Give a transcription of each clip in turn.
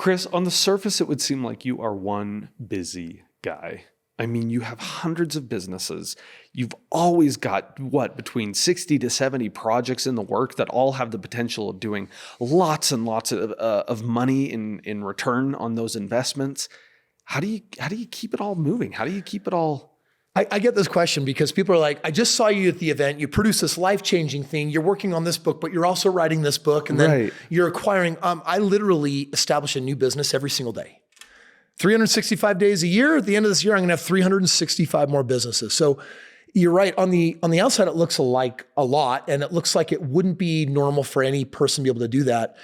Kris, on the surface, it would seem like you are one busy guy. I mean, you have hundreds of businesses. You've always got, between 60 to 70 projects in the work that all have the potential of doing lots and lots of money in return on those investments. How do you keep it all moving? How do you keep it all? I get this question because people are like, I just saw you at the event. You produce this life-changing thing. You're working on this book, but you're also writing this book. And then you're acquiring. I literally establish a new business every single day. 365 days a year. At the end of this year, I'm going to have 365 more businesses. So you're right. On the outside, it looks like a lot, and it looks like it wouldn't be normal for any person to be able to do that.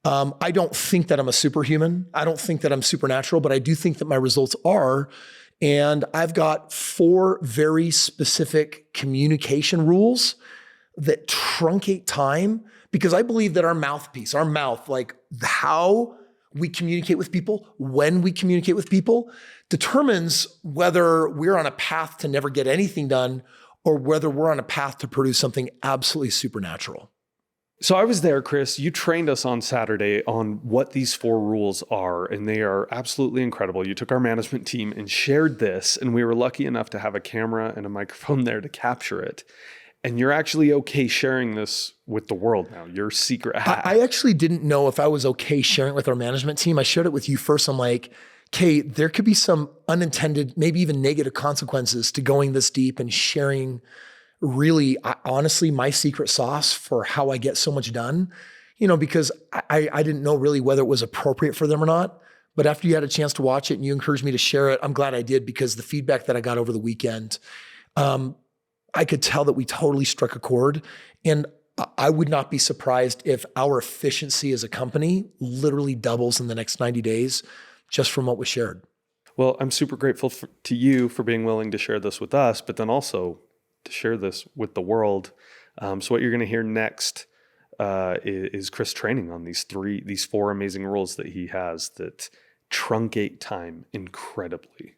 I don't think that I'm a superhuman. I don't think that I'm supernatural, but I do think that my results are. And I've got 4 very specific communication rules that truncate time, because I believe that our mouthpiece, our mouth, like how we communicate with people, when we communicate with people, determines whether we're on a path to never get anything done or whether we're on a path to produce something absolutely supernatural. So I was there, Kris. You trained us on Saturday on what these 4 rules are, and they are absolutely incredible. You took our management team and shared this, and we were lucky enough to have a camera and a microphone there to capture it. And you're actually okay sharing this with the world now, your secret hack. I actually didn't know if I was okay sharing it with our management team. I shared it with you first. I'm like, okay, there could be some unintended, maybe even negative consequences to going this deep and sharing really, honestly, my secret sauce for how I get so much done, because I didn't know really whether it was appropriate for them or not. But after you had a chance to watch it and you encouraged me to share it, I'm glad I did, because the feedback that I got over the weekend, I could tell that we totally struck a chord. And I would not be surprised if our efficiency as a company literally doubles in the next 90 days just from what was shared. Well, I'm super grateful to you for being willing to share this with us, but then also to share this with the world. So what you're going to hear next is Kris training on these 4 amazing rules that he has that truncate time incredibly.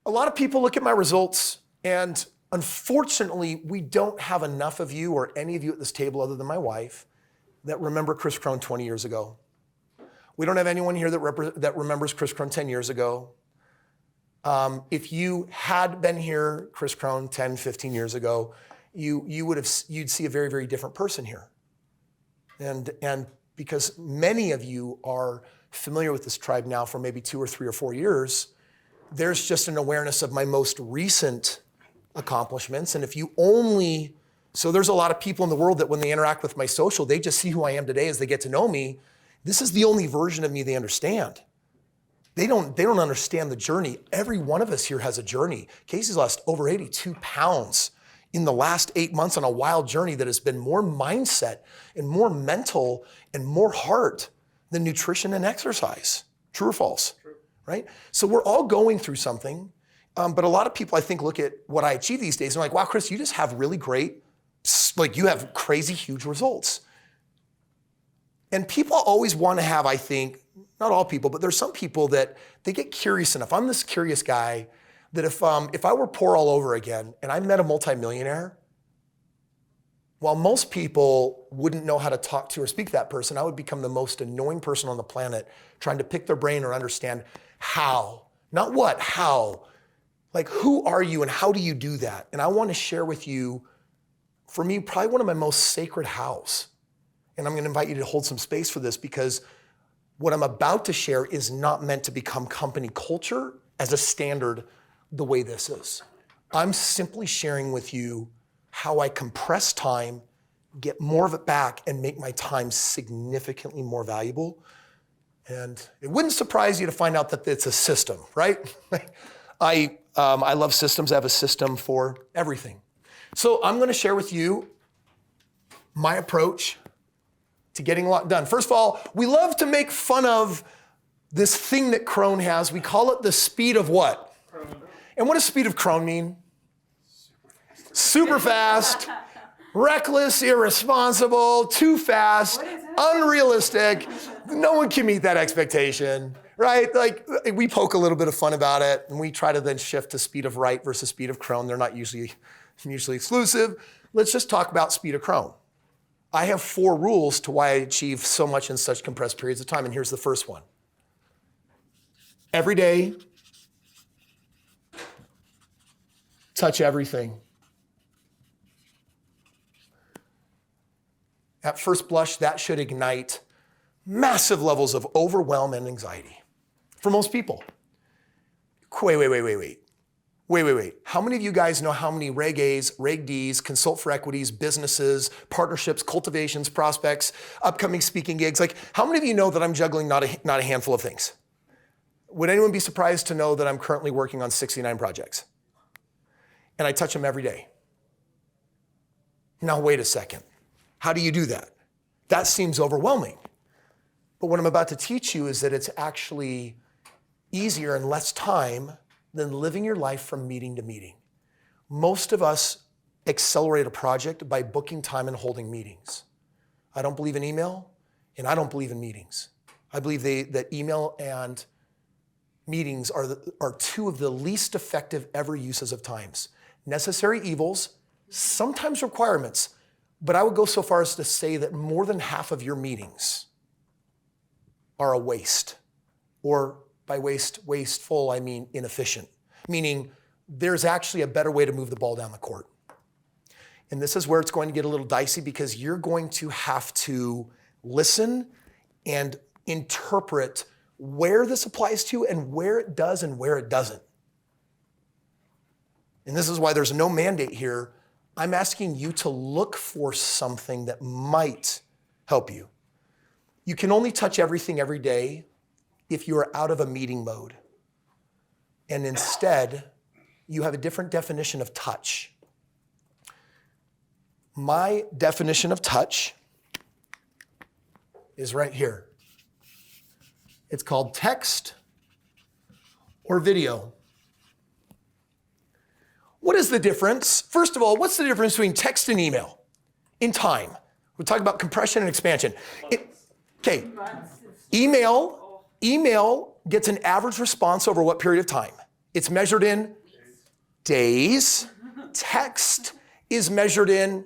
A lot of people look at my results, and unfortunately, we don't have enough of you or any of you at this table other than my wife that remember Kris Krohn 20 years ago. We don't have anyone here that remembers Kris Krohn 10 years ago. If you had been here, Kris Krohn 10, 15 years ago, you'd see a very, very different person here. And because many of you are familiar with this tribe now for maybe 2 or 3 or 4 years, there's just an awareness of my most recent accomplishments. And so there's a lot of people in the world that when they interact with my social, they just see who I am today as they get to know me. This is the only version of me they understand. They don't understand the journey. Every one of us here has a journey. Casey's lost over 82 pounds in the last 8 months on a wild journey that has been more mindset and more mental and more heart than nutrition and exercise. True or false? True. Right? So we're all going through something, but a lot of people, I think, look at what I achieve these days and are like, wow, Kris, you just have really great, you have crazy, huge results. And people always want to have, I think, not all people, but there's some people that they get curious enough. I'm this curious guy that if I were poor all over again and I met a multimillionaire, while most people wouldn't know how to talk to or speak to that person, I would become the most annoying person on the planet trying to pick their brain or understand how, not what, how. Like, who are you and how do you do that? And I want to share with you, for me, probably one of my most sacred hows. And I'm going to invite you to hold some space for this, because what I'm about to share is not meant to become company culture as a standard the way this is. I'm simply sharing with you how I compress time, get more of it back, and make my time significantly more valuable. And it wouldn't surprise you to find out that it's a system, right? I love systems. I have a system for everything. So I'm going to share with you my approach to getting a lot done. First of all, we love to make fun of this thing that Krohn has. We call it the speed of what? And what does speed of Krohn mean? Super fast, reckless, irresponsible, too fast, unrealistic. No one can meet that expectation, right? Like, we poke a little bit of fun about it, and we try to then shift to speed of Wright versus speed of Krohn. They're not usually mutually exclusive. Let's just talk about speed of Krohn. I have 4 rules to why I achieve so much in such compressed periods of time, and here's the first one. Every day, touch everything. At first blush, that should ignite massive levels of overwhelm and anxiety for most people. Wait. How many of you guys know how many Reg A's, Reg D's, consult for equities, businesses, partnerships, cultivations, prospects, upcoming speaking gigs? Like, how many of you know that I'm juggling not a handful of things? Would anyone be surprised to know that I'm currently working on 69 projects? And I touch them every day. Now, wait a second. How do you do that? That seems overwhelming. But what I'm about to teach you is that it's actually easier in less time than living your life from meeting to meeting. Most of us accelerate a project by booking time and holding meetings. I don't believe in email, and I don't believe in meetings. I believe that email and meetings are 2 of the least effective ever uses of times. Necessary evils, sometimes requirements, but I would go so far as to say that more than half of your meetings are a waste. Or by wasteful, I mean inefficient. Meaning there's actually a better way to move the ball down the court. And this is where it's going to get a little dicey because you're going to have to listen and interpret where this applies to and where it does and where it doesn't. And this is why there's no mandate here. I'm asking you to look for something that might help you. You can only touch everything every day if you are out of a meeting mode. And instead, you have a different definition of touch. My definition of touch is right here. It's called text or video. What is the difference? First of all, what's the difference between text and email in time? We're talking about compression and expansion. Okay, email gets an average response over what period of time? It's measured in days. Text is measured in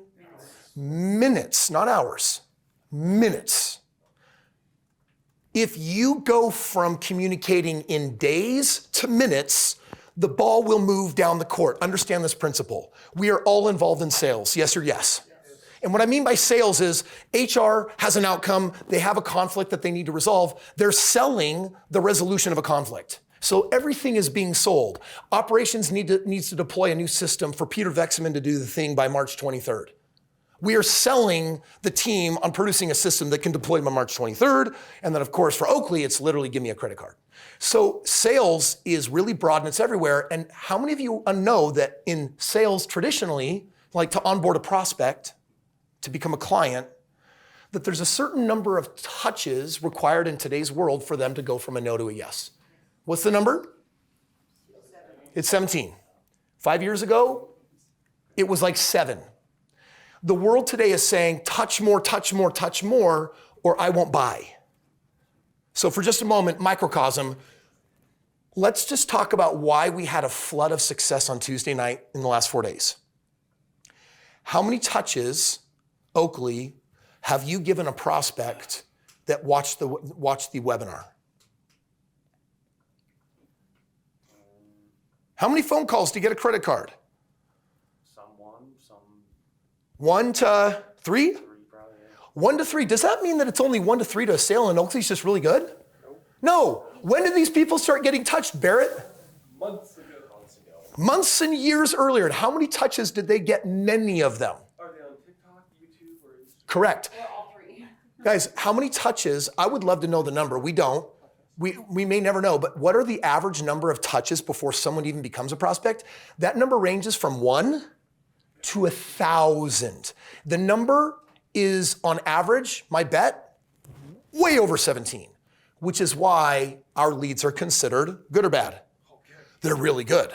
minutes, not hours, minutes. If you go from communicating in days to minutes, the ball will move down the court. Understand this principle. We are all involved in sales, yes or yes? And what I mean by sales is HR has an outcome, they have a conflict that they need to resolve. They're selling the resolution of a conflict. So everything is being sold. Operations needs to deploy a new system for Peter Vexman to do the thing by March 23rd. We are selling the team on producing a system that can deploy by March 23rd. And then of course for Oakley, it's literally give me a credit card. So sales is really broad and it's everywhere. And how many of you know that in sales traditionally, like to onboard a prospect, to become a client, that there's a certain number of touches required in today's world for them to go from a no to a yes. What's the number? It's 17. 5 years ago, it was like 7. The world today is saying, touch more, or I won't buy. So for just a moment, microcosm, let's just talk about why we had a flood of success on Tuesday night in the last 4 days. How many touches, Oakley, have you given a prospect that watched the webinar? How many phone calls to get a credit card? Some 1 to 3? 3 probably. 1 to 3. Does that mean that it's only 1 to 3 to a sale and Oakley's just really good? Nope. No. When did these people start getting touched, Barrett? Months ago. Months and years earlier. And how many touches did they get? Many of them. Are they on TikTok, YouTube, or Instagram? Correct. Or all 3. Guys, how many touches? I would love to know the number. We don't. We may never know, but what are the average number of touches before someone even becomes a prospect? That number ranges from 1 to 1,000. The number is on average, my bet, way over 17, which is why our leads are considered good or bad. They're really good.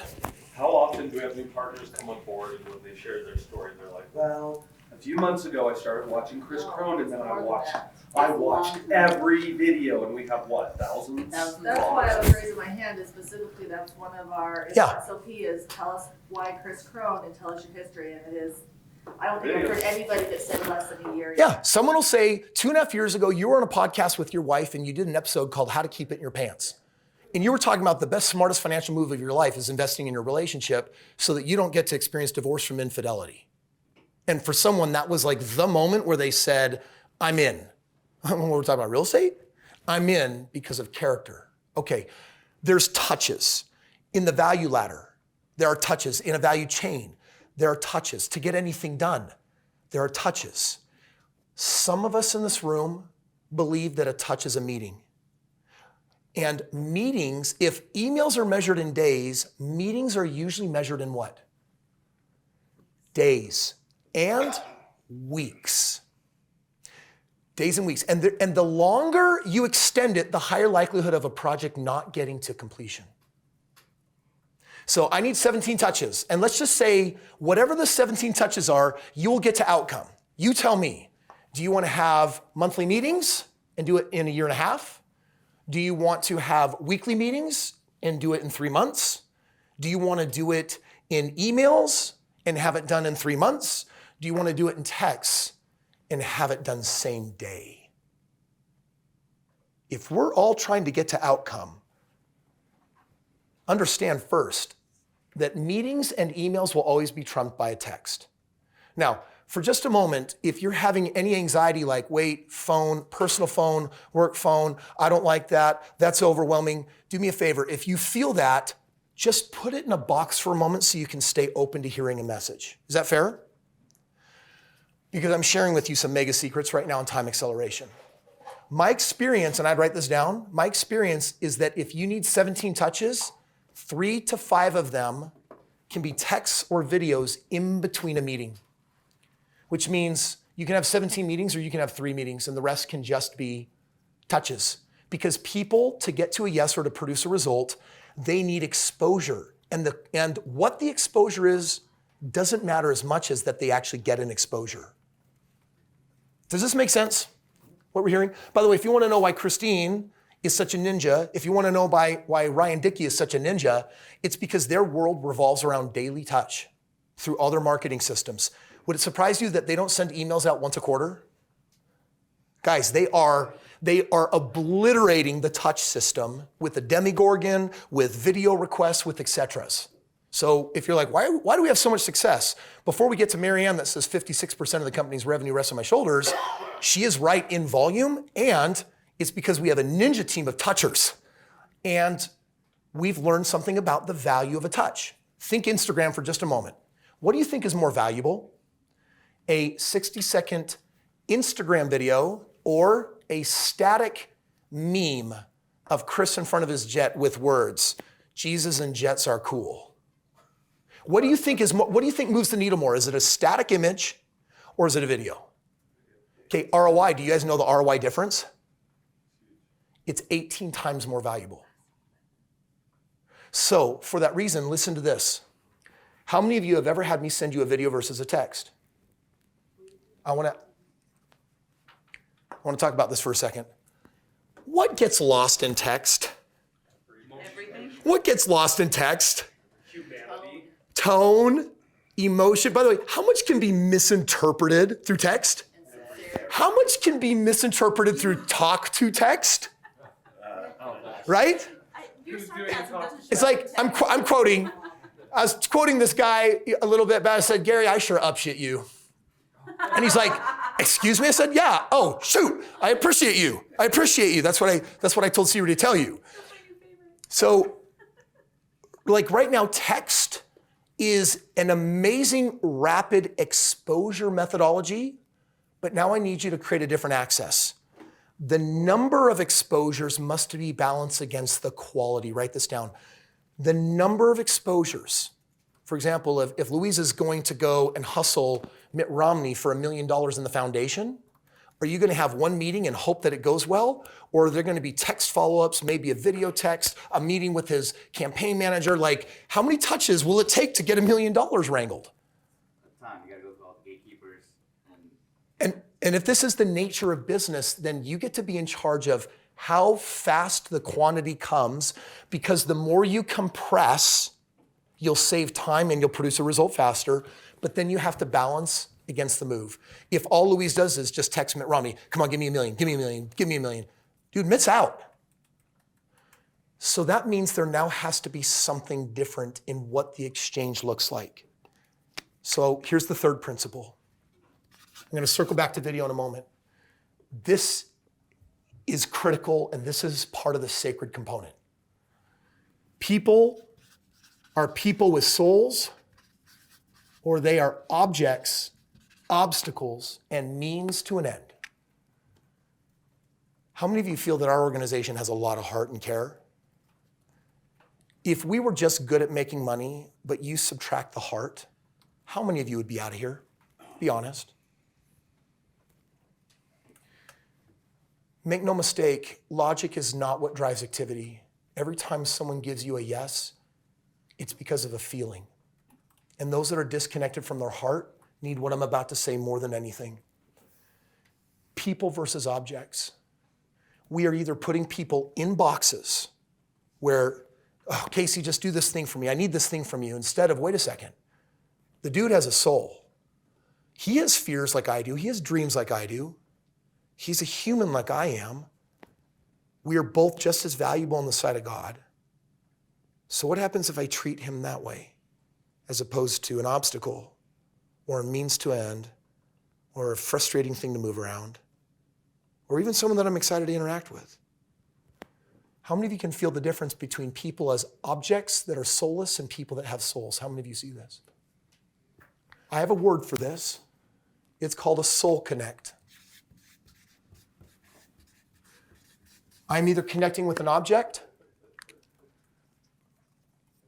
How often do we have new partners come on board and when they share their story, they're like, well, a few months ago I started watching Kris Krohn and then I watched every video and we have what, thousands? That's why I was raising my hand, is specifically that's one of our SOP is tell us why Kris Krohn and tell us your history, and it is I don't think I've heard anybody that said less than a year. Yeah, someone will say 2.5 years ago, you were on a podcast with your wife and you did an episode called How to Keep It in Your Pants. And you were talking about the best, smartest financial move of your life is investing in your relationship so that you don't get to experience divorce from infidelity. And for someone, that was like the moment where they said, I'm in. When we're talking about real estate, I'm in because of character. Okay, there's touches in the value ladder. There are touches in a value chain. There are touches to get anything done. There are touches. Some of us in this room believe that a touch is a meeting. And meetings, if emails are measured in days, meetings are usually measured in what? Days and weeks. Days and weeks. And the longer you extend it, the higher likelihood of a project not getting to completion. So I need 17 touches. And let's just say whatever the 17 touches are, you will get to outcome. You tell me, do you want to have monthly meetings and do it in a year and a half? Do you want to have weekly meetings and do it in 3 months? Do you want to do it in emails and have it done in 3 months? Do you want to do it in texts and have it done same day? If we're all trying to get to outcome, understand first that meetings and emails will always be trumped by a text. Now, for just a moment, if you're having any anxiety like, wait, phone, personal phone, work phone, I don't like that, that's overwhelming, do me a favor. If you feel that, just put it in a box for a moment so you can stay open to hearing a message. Is that fair? Because I'm sharing with you some mega secrets right now on time acceleration. My experience, and I'd write this down, my experience is that if you need 17 touches, 3 to 5 of them can be texts or videos in between a meeting. Which means you can have 17 meetings or you can have 3 meetings and the rest can just be touches. Because people, to get to a yes or to produce a result, they need exposure. And what the exposure is doesn't matter as much as that they actually get an exposure. Does this make sense, what we're hearing? By the way, if you want to know why Christine is such a ninja, if you want to know why Ryan Dickey is such a ninja, it's because their world revolves around daily touch through all their marketing systems. Would it surprise you that they don't send emails out once a quarter? Guys, they are obliterating the touch system with the Demigorgon, with video requests, with et ceteras. So if you're like, why do we have so much success? Before we get to Marianne that says 56% of the company's revenue rests on my shoulders, she is right in volume, and it's because we have a ninja team of touchers. And we've learned something about the value of a touch. Think Instagram for just a moment. What do you think is more valuable? A 60-second Instagram video or a static meme of Kris in front of his jet with words, Jesus and jets are cool? What do you think moves the needle more? Is it a static image or is it a video? Okay, ROI, do you guys know the ROI difference? It's 18 times more valuable. So for that reason, listen to this. How many of you have ever had me send you a video versus a text? I want to talk about this for a second. What gets lost in text? Everything. What gets lost in text? Humanity. Tone, emotion. By the way, how much can be misinterpreted through text? How much can be misinterpreted through talk to text? Right? Your sarcasm doesn't show It's like, up in I'm quoting. I was quoting this guy a little bit, but I said, Gary, I sure upshit you. And he's like, excuse me? I said, yeah. Oh, shoot. I appreciate you. That's what I told Siri to tell you. So, like right now, text is an amazing rapid exposure methodology, but now I need you to create a different access. The number of exposures must be balanced against the quality. Write this down. The number of exposures. For example, if Louise is going to go and hustle Mitt Romney for $1 million in the foundation, are you going to have one meeting and hope that it goes well? Or are there going to be text follow-ups, maybe a video text, a meeting with his campaign manager? Like, how many touches will it take to get $1 million wrangled? Time. You gotta go through all the gatekeepers. And if this is the nature of business, then you get to be in charge of how fast the quantity comes, because the more you compress, you'll save time and you'll produce a result faster. But then you have to balance against the move. If all Louise does is just text Mitt Romney, come on, give me $1 million, give me $1 million, give me $1 million. Dude, Mitt's out. So that means there now has to be something different in what the exchange looks like. So here's the third principle. I'm going to circle back to video in a moment. This is critical, and this is part of the sacred component. People are people with souls, or they are objects, obstacles, and means to an end. How many of you feel that our organization has a lot of heart and care? If we were just good at making money, but you subtract the heart, how many of you would be out of here? Be honest. Make no mistake, logic is not what drives activity. Every time someone gives you a yes, it's because of a feeling. And those that are disconnected from their heart need what I'm about to say more than anything. People versus objects. We are either putting people in boxes where, oh, Casey, just do this thing for me. I need this thing from you. Instead of, wait a second. The dude has a soul. He has fears like I do. He has dreams like I do. He's a human like I am. We are both just as valuable on the side of God. So what happens if I treat him that way, as opposed to an obstacle or a means to end or a frustrating thing to move around, or even someone that I'm excited to interact with? How many of you can feel the difference between people as objects that are soulless and people that have souls? How many of you see this? I have a word for this. It's called a soul connect. I'm either connecting with an object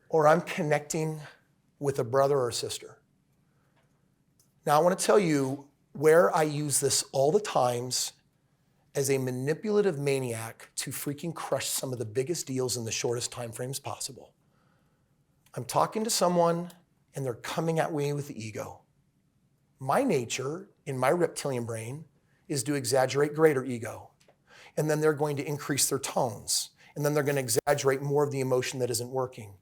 or I'm connecting with a brother or a sister. Now, I want to tell you where I use this all the times as a manipulative maniac to freaking crush some of the biggest deals in the shortest time frames possible. I'm talking to someone and they're coming at me with the ego. My nature in my reptilian brain is to exaggerate greater ego. And then they're going to increase their tones. And then they're going to exaggerate more of the emotion that isn't working.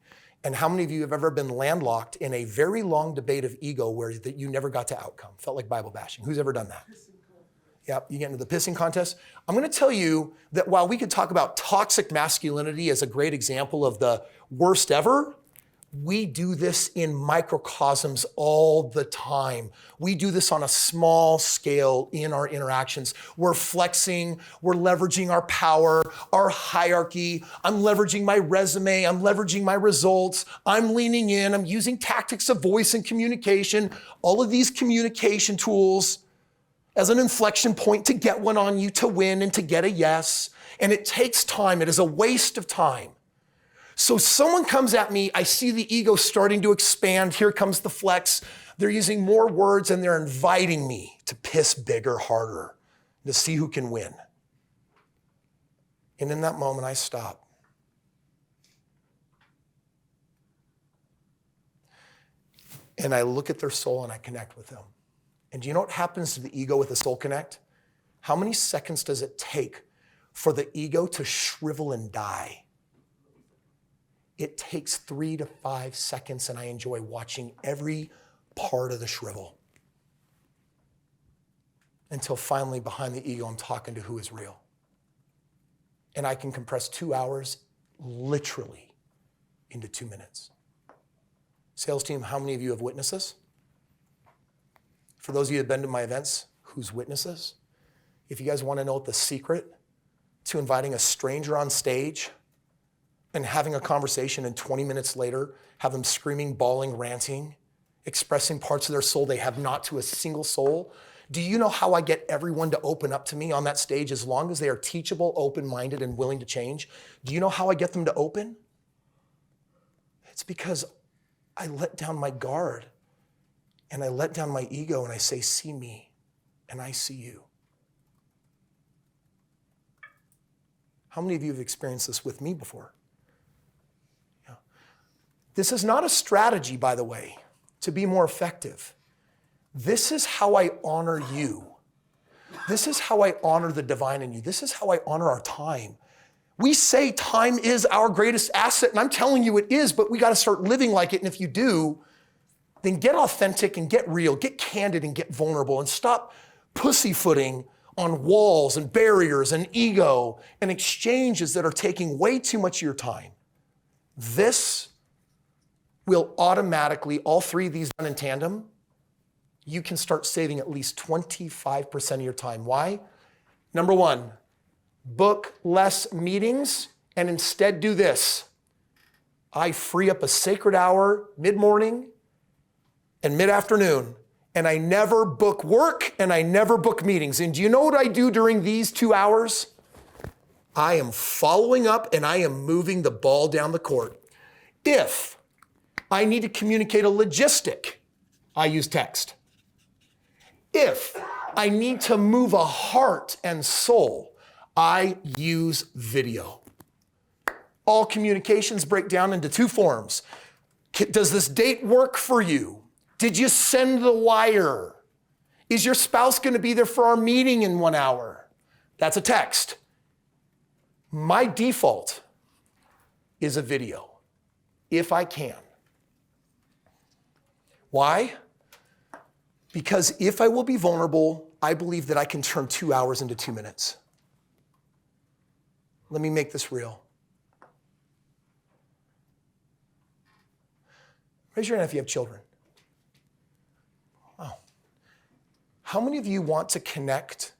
And how many of you have ever been landlocked in a very long debate of ego where that you never got to outcome? Felt like Bible bashing. Who's ever done that? Yep, you get into the pissing contest. I'm going to tell you that while we could talk about toxic masculinity as a great example of the worst ever, we do this in microcosms all the time. We do this on a small scale in our interactions. We're flexing, we're leveraging our power, our hierarchy. I'm leveraging my resume, I'm leveraging my results, I'm leaning in, I'm using tactics of voice and communication, all of these communication tools as an inflection point to get one on you to win and to get a yes. And it takes time, it is a waste of time. So someone comes at me, I see the ego starting to expand, here comes the flex. They're using more words and they're inviting me to piss bigger, harder, to see who can win. And in that moment, I stop. And I look at their soul and I connect with them. And do you know what happens to the ego with the soul connect? How many seconds does it take for the ego to shrivel and die? It takes 3 to 5 seconds, and I enjoy watching every part of the shrivel. Until finally, behind the ego, I'm talking to who is real. And I can compress 2 hours literally into 2 minutes. Sales team, how many of you have witnessed this? For those of you who have been to my events, who's witnessed this? If you guys want to know what the secret to inviting a stranger on stage and having a conversation, and 20 minutes later, have them screaming, bawling, ranting, expressing parts of their soul they have not to a single soul. Do you know how I get everyone to open up to me on that stage as long as they are teachable, open-minded, and willing to change? Do you know how I get them to open? It's because I let down my guard and I let down my ego and I say, see me, and I see you. How many of you have experienced this with me before? This is not a strategy, by the way, to be more effective. This is how I honor you. This is how I honor the divine in you. This is how I honor our time. We say time is our greatest asset, and I'm telling you it is, but we got to start living like it. And if you do, then get authentic and get real, get candid and get vulnerable, and stop pussyfooting on walls and barriers and ego and exchanges that are taking way too much of your time. This will automatically, all three of these done in tandem, you can start saving at least 25% of your time. Why? Number one, book less meetings and instead do this. I free up a sacred hour mid-morning and mid-afternoon, and I never book work and I never book meetings. And do you know what I do during these 2 hours? I am following up and I am moving the ball down the court. If I need to communicate a logistic, I use text. If I need to move a heart and soul, I use video. All communications break down into two forms. Does this date work for you? Did you send the wire? Is your spouse going to be there for our meeting in 1 hour? That's a text. My default is a video, if I can. Why? Because if I will be vulnerable, I believe that I can turn 2 hours into 2 minutes. Let me make this real. Raise your hand if you have children. Wow. How many of you want to connect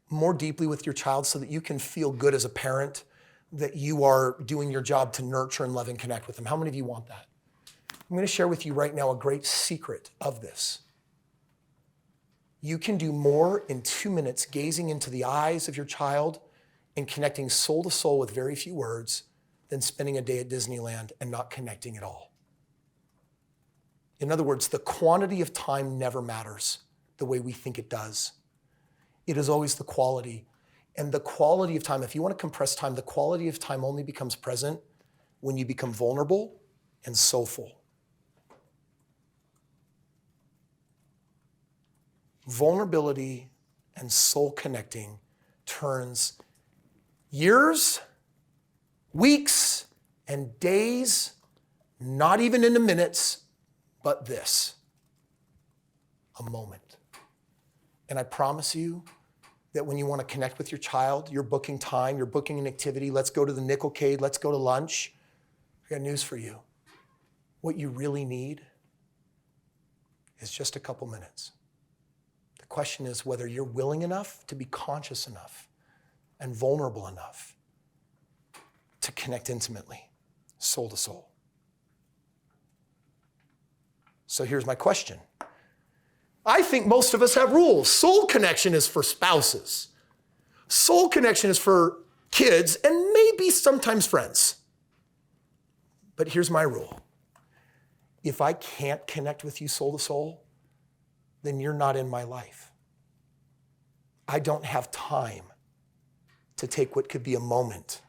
more deeply with your child so that you can feel good as a parent that you are doing your job to nurture and love and connect with them? How many of you want that? I'm going to share with you right now a great secret of this. You can do more in 2 minutes gazing into the eyes of your child and connecting soul to soul with very few words than spending a day at Disneyland and not connecting at all. In other words, the quantity of time never matters the way we think it does. It is always the quality. And the quality of time, if you want to compress time, the quality of time only becomes present when you become vulnerable and soulful. Vulnerability and soul connecting turns years, weeks, and days, not even into minutes, but this, a moment. And I promise you that when you want to connect with your child, you're booking time, you're booking an activity, let's go to the Nickelcade, let's go to lunch. I got news for you. What you really need is just a couple minutes. The question is whether you're willing enough to be conscious enough and vulnerable enough to connect intimately, soul to soul. So here's my question. I think most of us have rules. Soul connection is for spouses. Soul connection is for kids and maybe sometimes friends. But here's my rule. If I can't connect with you soul to soul, then you're not in my life. I don't have time to take what could be a moment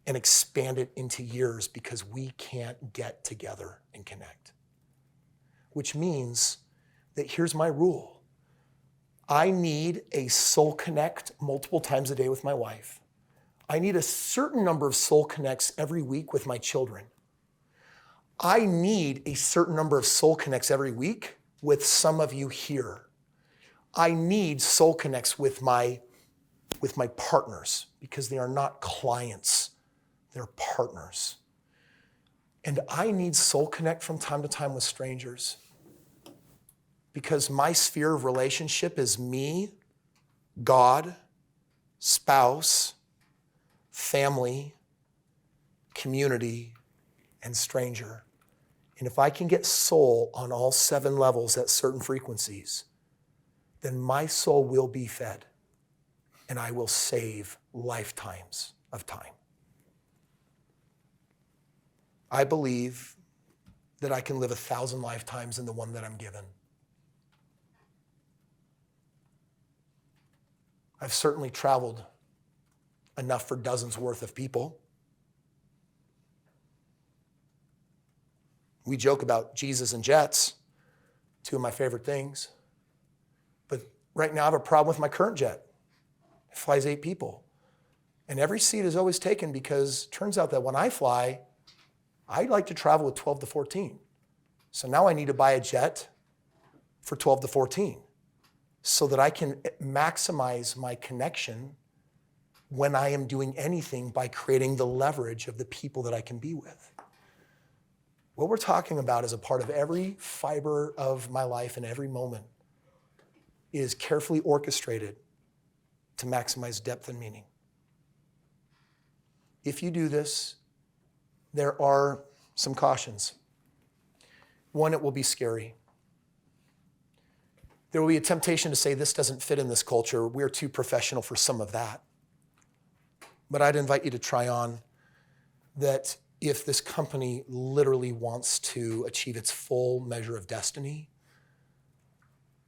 and expand it into years because we can't get together and connect. Which means that here's my rule. I need a soul connect multiple times a day with my wife. I need a certain number of soul connects every week with my children. I need a certain number of soul connects every week with some of you here. I need soul connects with my partners because they are not clients, they're partners. And I need soul connect from time to time with strangers because my sphere of relationship is me, God, spouse, family, community, and stranger. And if I can get soul on all 7 levels at certain frequencies, then my soul will be fed and I will save lifetimes of time. I believe that I can live 1,000 lifetimes in the one that I'm given. I've certainly traveled enough for dozens worth of people. We joke about Jesus and jets, 2 of my favorite things. But right now I have a problem with my current jet. It flies 8 people. And every seat is always taken because it turns out that when I fly, I like to travel with 12 to 14. So now I need to buy a jet for 12 to 14 so that I can maximize my connection when I am doing anything by creating the leverage of the people that I can be with. What we're talking about is a part of every fiber of my life and every moment is carefully orchestrated to maximize depth and meaning. If you do this, there are some cautions. One, it will be scary. There will be a temptation to say, this doesn't fit in this culture. We're too professional for some of that. But I'd invite you to try on that if this company literally wants to achieve its full measure of destiny,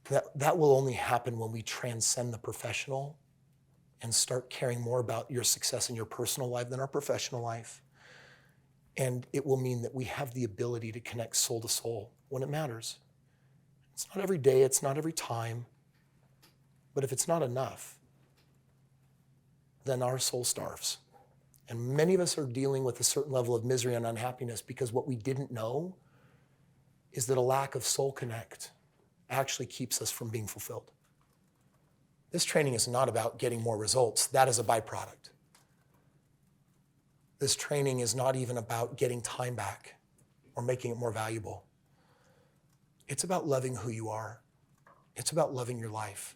that will only happen when we transcend the professional and start caring more about your success in your personal life than our professional life. And it will mean that we have the ability to connect soul to soul when it matters. It's not every day, it's not every time, but if it's not enough, then our soul starves. And many of us are dealing with a certain level of misery and unhappiness because what we didn't know is that a lack of soul connect actually keeps us from being fulfilled. This training is not about getting more results. That is a byproduct. This training is not even about getting time back or making it more valuable. It's about loving who you are. It's about loving your life.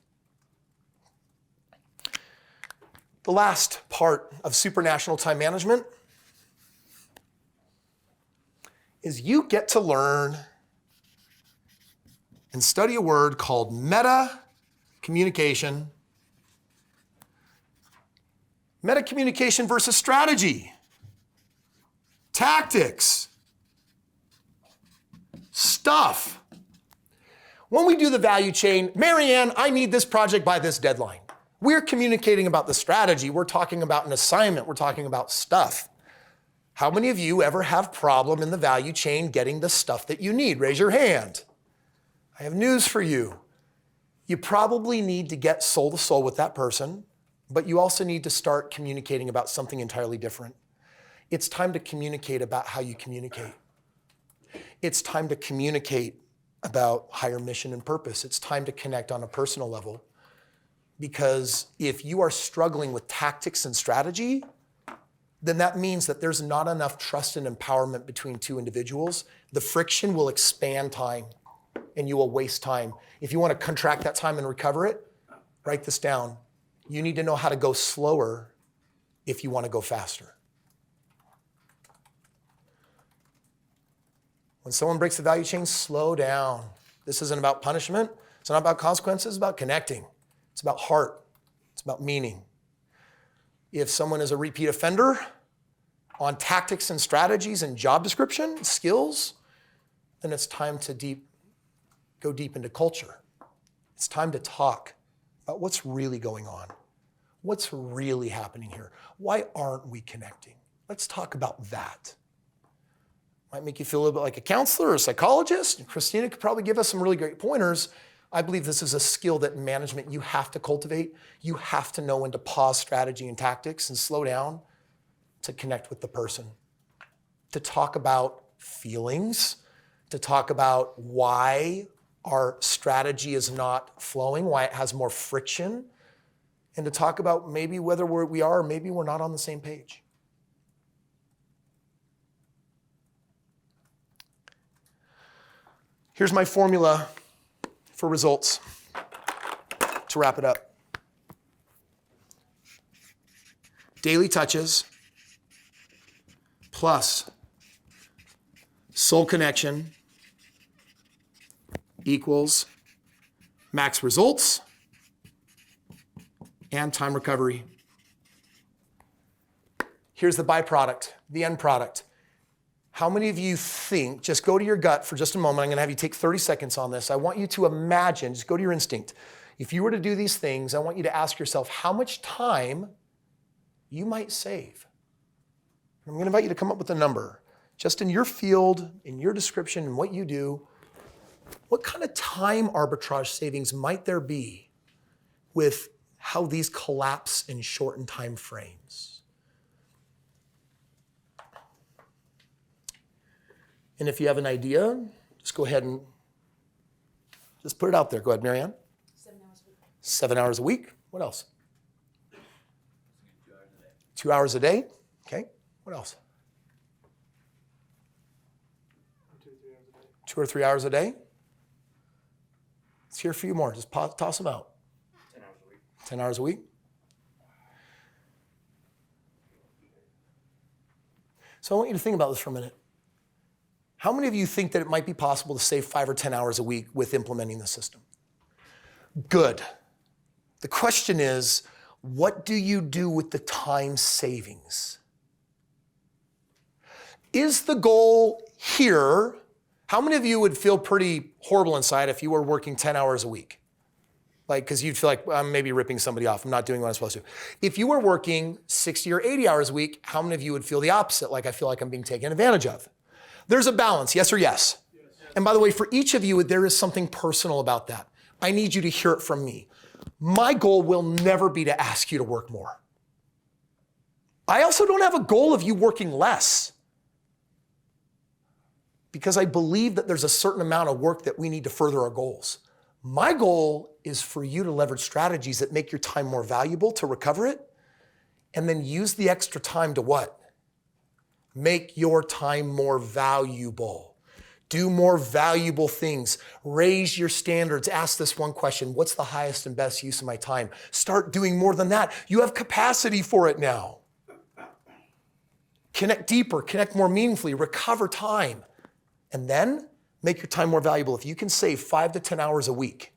The last part of supranational time management is you get to learn and study a word called meta communication. Meta communication versus strategy, tactics, stuff. When we do the value chain, Marianne, I need this project by this deadline. We're communicating about the strategy. We're talking about an assignment. We're talking about stuff. How many of you ever have problem in the value chain getting the stuff that you need? Raise your hand. I have news for you. You probably need to get soul to soul with that person, but you also need to start communicating about something entirely different. It's time to communicate about how you communicate. It's time to communicate about higher mission and purpose. It's time to connect on a personal level. Because if you are struggling with tactics and strategy, then that means that there's not enough trust and empowerment between two individuals. The friction will expand time and you will waste time. If you want to contract that time and recover it, write this down. You need to know how to go slower if you want to go faster. When someone breaks the value chain, slow down. This isn't about punishment. It's not about consequences. It's about connecting. It's about heart. It's about meaning. If someone is a repeat offender on tactics and strategies and job description, skills, then it's time to go deep into culture. It's time to talk about what's really going on. What's really happening here? Why aren't we connecting? Let's talk about that. Might make you feel a little bit like a counselor or a psychologist. And Christina could probably give us some really great pointers. I believe this is a skill that in management you have to cultivate. You have to know when to pause strategy and tactics and slow down to connect with the person, to talk about feelings, to talk about why our strategy is not flowing, why it has more friction, and to talk about maybe whether we are or maybe we're not on the same page. Here's my formula for results to wrap it up. Daily touches plus soul connection equals max results and time recovery. Here's the byproduct, the end product. How many of you think, just go to your gut for just a moment, I'm gonna have you take 30 seconds on this. I want you to imagine, just go to your instinct. If you were to do these things, I want you to ask yourself how much time you might save. I'm gonna invite you to come up with a number. Just in your field, in your description, and what you do, what kind of time arbitrage savings might there be with how these collapse in shortened time frames? And if you have an idea, Just go ahead and just put it out there. Go ahead, Marianne. 7 hours a week. 7 hours a week. What else? 2 hours a day. Okay. What else? 2 or 3 hours a day. Let's hear a few more. Just toss them out. 10 hours a week. 10 hours a week. So I want you to think about this for a minute. How many of you think that it might be possible to save 5 or 10 hours a week with implementing the system? Good. The question is, what do you do with the time savings? Is the goal here, how many of you would feel pretty horrible inside if you were working 10 hours a week? Like, because you'd feel like, I'm maybe ripping somebody off. I'm not doing what I'm supposed to. If you were working 60 or 80 hours a week, how many of you would feel the opposite? Like, I feel like I'm being taken advantage of. There's a balance, yes or yes? Yes. And by the way, for each of you, there is something personal about that. I need you to hear it from me. My goal will never be to ask you to work more. I also don't have a goal of you working less, because I believe that there's a certain amount of work that we need to further our goals. My goal is for you to leverage strategies that make your time more valuable to recover it, and then use the extra time to what? Make your time more valuable. Do more valuable things. Raise your standards. Ask this one question: what's the highest and best use of my time? Start doing more than that. You have capacity for it now. Connect deeper, connect more meaningfully, recover time. And then make your time more valuable. If you can save 5 to 10 hours a week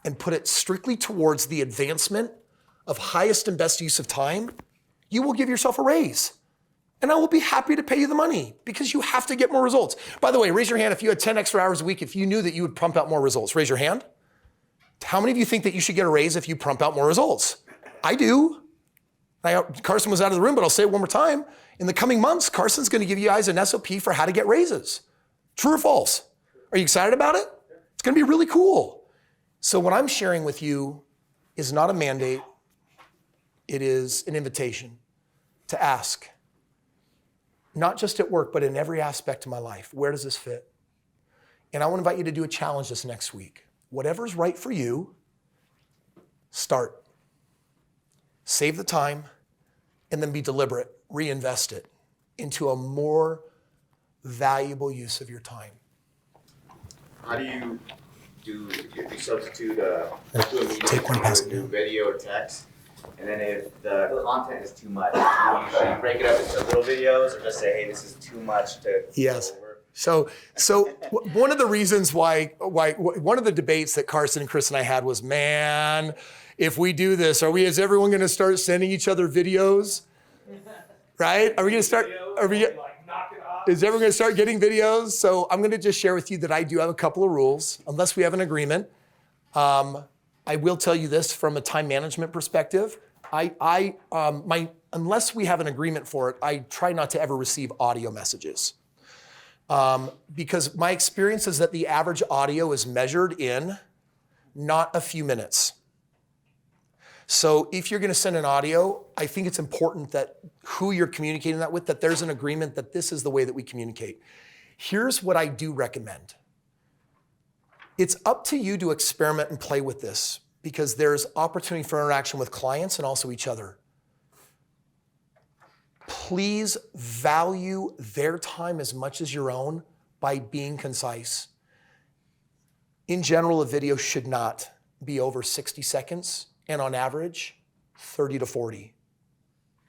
and put it strictly towards the advancement of highest and best use of time, you will give yourself a raise. And I will be happy to pay you the money, because you have to get more results. By the way, raise your hand if you had 10 extra hours a week, if you knew that you would pump out more results. Raise your hand. How many of you think that you should get a raise if you pump out more results? I do. Carson was out of the room, but I'll say it one more time. In the coming months, Carson's going to give you guys an SOP for how to get raises. True or false? Are you excited about it? It's going to be really cool. So what I'm sharing with you is not a mandate. It is an invitation to ask, not just at work, but in every aspect of my life. Where does this fit? And I want to invite you to do a challenge this next week. Whatever's right for you, start. Save the time, and then be deliberate. Reinvest it into a more valuable use of your time. How do you substitute a meeting Take one pass. with new video or text? And then if the content is too much, do you usually break it up into little videos, or just say, hey, this is too much to Yes. go over? So one of the reasons why one of the debates that Carson and Kris and I had was, man, if we do this, is everyone going to start sending each other videos? Right? Are we going to start? Is everyone going to start getting videos? So I'm going to just share with you that I do have a couple of rules, unless we have an agreement. I will tell you this from a time management perspective. Unless we have an agreement for it, I try not to ever receive audio messages. Because my experience is that the average audio is measured in not a few minutes. So if you're going to send an audio, I think it's important that who you're communicating that with, that there's an agreement that this is the way that we communicate. Here's what I do recommend. It's up to you to experiment and play with this, because there's opportunity for interaction with clients and also each other. Please value their time as much as your own by being concise. In general, a video should not be over 60 seconds, and on average, 30 to 40.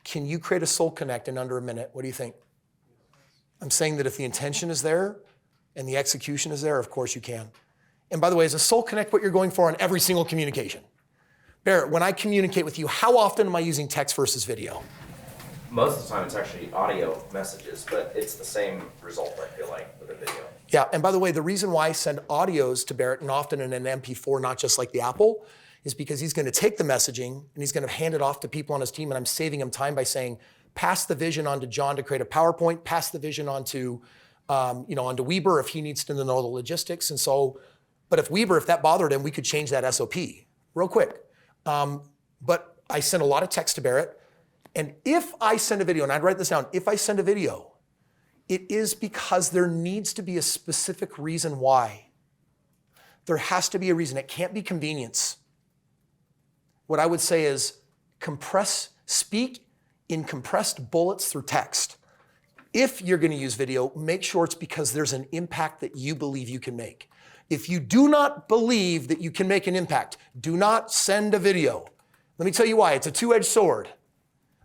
Can you create a soul connect in under a minute? What do you think? I'm saying that if the intention is there and the execution is there, of course you can. And by the way, is a soul connect what you're going for on every single communication? Barrett, when I communicate with you, how often am I using text versus video? Most of the time it's actually audio messages, but it's the same result, I feel like, with a video. Yeah, and by the way, the reason why I send audios to Barrett, and often in an MP4, not just like the Apple, is because he's going to take the messaging and he's going to hand it off to people on his team, and I'm saving him time by saying, pass the vision on to John to create a PowerPoint, pass the vision on to, onto Weber if he needs to know the logistics. And so, but if that bothered him, we could change that SOP real quick. But I send a lot of text to Barrett, and if I send a video, and I'd write this down, if I send a video, It is because there needs to be a specific reason why. There has to be a reason. It can't be convenience. What I would say is speak in compressed bullets through text. If you're going to use video, make sure it's because there's an impact that you believe you can make. If you do not believe that you can make an impact, do not send a video. Let me tell you why. It's a two-edged sword.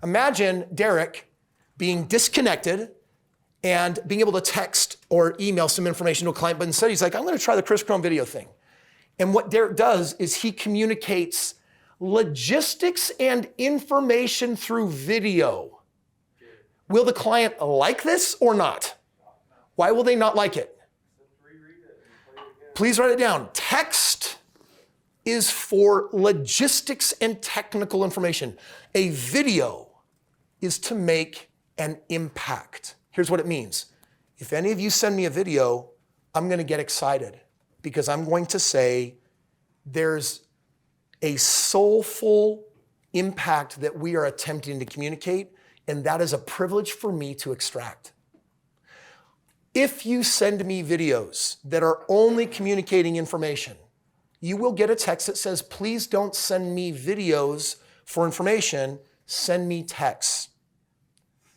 Imagine Derek being disconnected and being able to text or email some information to a client, but instead he's like, I'm going to try the Kris Krohn video thing. And what Derek does is he communicates logistics and information through video. Will the client like this or not? Why will they not like it? Please write it down. Text is for logistics and technical information. A video is to make an impact. Here's what it means. If any of you send me a video, I'm going to get excited because I'm going to say there's a soulful impact that we are attempting to communicate, and that is a privilege for me to extract. If you send me videos that are only communicating information, you will get a text that says, please don't send me videos for information, send me texts.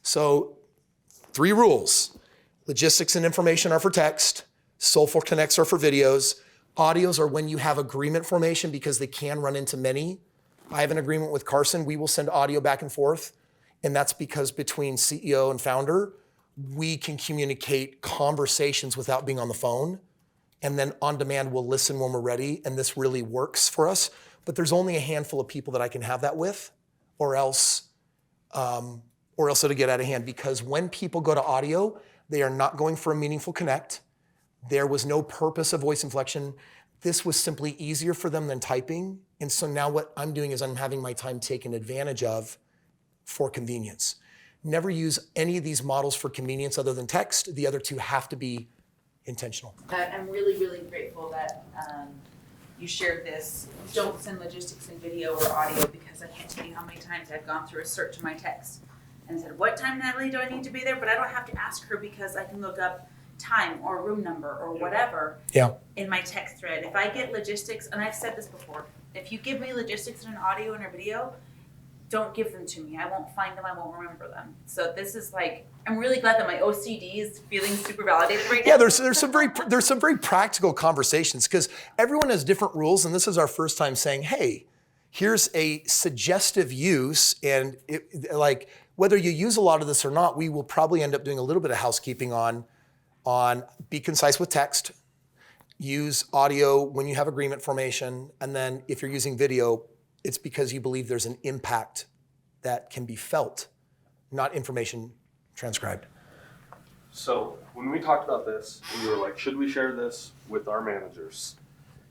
So 3 rules. Logistics and information are for text. Soulful connects are for videos. Audios are when you have agreement formation because they can run into many. I have an agreement with Carson. We will send audio back and forth. And that's because between CEO and founder, we can communicate conversations without being on the phone. And then on demand, we'll listen when we're ready. And this really works for us. But there's only a handful of people that I can have that with, or else it'll get out of hand. Because when people go to audio, they are not going for a meaningful connect. There was no purpose of voice inflection. This was simply easier for them than typing. And so now what I'm doing is I'm having my time taken advantage of for convenience. Never use any of these models for convenience other than text. The other 2 have to be intentional. I'm really, really grateful that you shared this. Don't send logistics in video or audio, because I can't tell you how many times I've gone through a search in my text and said, what time, Natalie, do I need to be there? But I don't have to ask her because I can look up time or room number or whatever in my text thread. If I get logistics, and I've said this before, if you give me logistics in an audio and a video, don't give them to me. I won't find them. I won't remember them. So this is like, I'm really glad that my OCD is feeling super validated right now. Yeah, there's some very practical conversations because everyone has different rules, and this is our first time saying, hey, here's a suggestive use, and like whether you use a lot of this or not, we will probably end up doing a little bit of housekeeping on be concise with text, use audio when you have agreement formation, and then if you're using video, it's because you believe there's an impact that can be felt, not information transcribed. So when we talked about this, we were like, should we share this with our managers?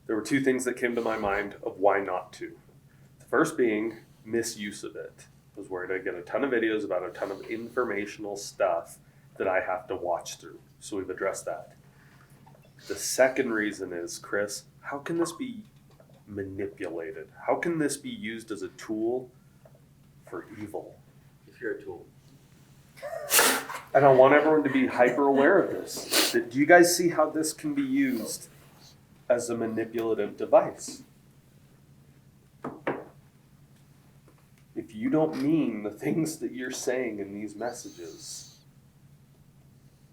There were 2 things that came to my mind of why not to. The first being misuse of it. Was worried I'd get a ton of videos about a ton of informational stuff that I have to watch through. So we've addressed that. The second reason is, Kris, how can this be manipulated? How can this be used as a tool for evil? If you're a tool. And I want everyone to be hyper aware of this. Do you guys see how this can be used as a manipulative device? If you don't mean the things that you're saying in these messages,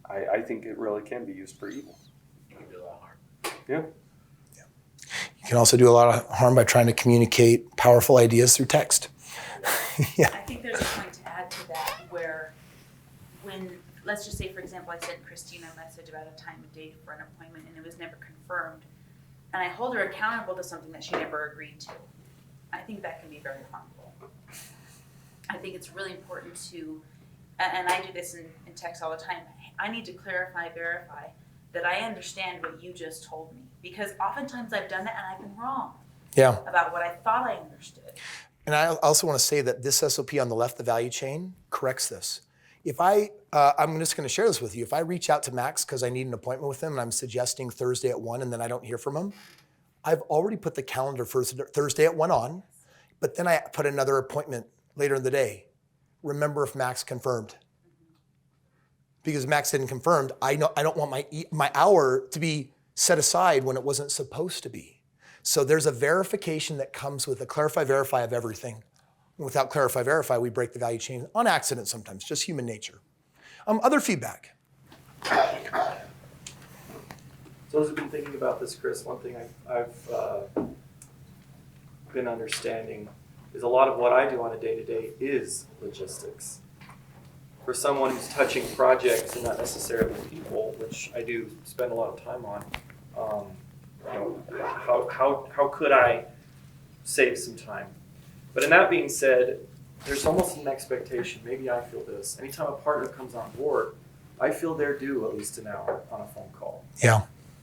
I think it really can be used for evil. You can do a lot of harm. Yeah. You can also do a lot of harm by trying to communicate powerful ideas through text. I think there's a point to add to that where when, let's just say, for example, I sent Christine a message about a time and date for an appointment and it was never confirmed, and I hold her accountable to something that she never agreed to. I think that can be very harmful. I think it's really important to, and I do this in text all the time, I need to clarify, verify that I understand what you just told me. Because oftentimes I've done that and I've been wrong about what I thought I understood. And I also want to say that this SOP on the left, the value chain, corrects this. If I'm just going to share this with you. If I reach out to Max because I need an appointment with him and I'm suggesting Thursday at 1 and then I don't hear from him, I've already put the calendar for Thursday at 1 on, but then I put another appointment later in the day. Remember if Max confirmed. because Max didn't confirm. I don't want my hour to be set aside when it wasn't supposed to be. So there's a verification that comes with a clarify, verify of everything. Without clarify, verify, we break the value chain on accident sometimes, just human nature. Other feedback. So as I've been thinking about this, Kris, one thing I've been understanding is a lot of what I do on a day-to-day is logistics. For someone who's touching projects and not necessarily people, which I do spend a lot of time on, how could I save some time? But in that being said, there's almost an expectation, maybe I feel this, anytime a partner comes on board, I feel they're due at least an hour on a phone call. Yeah.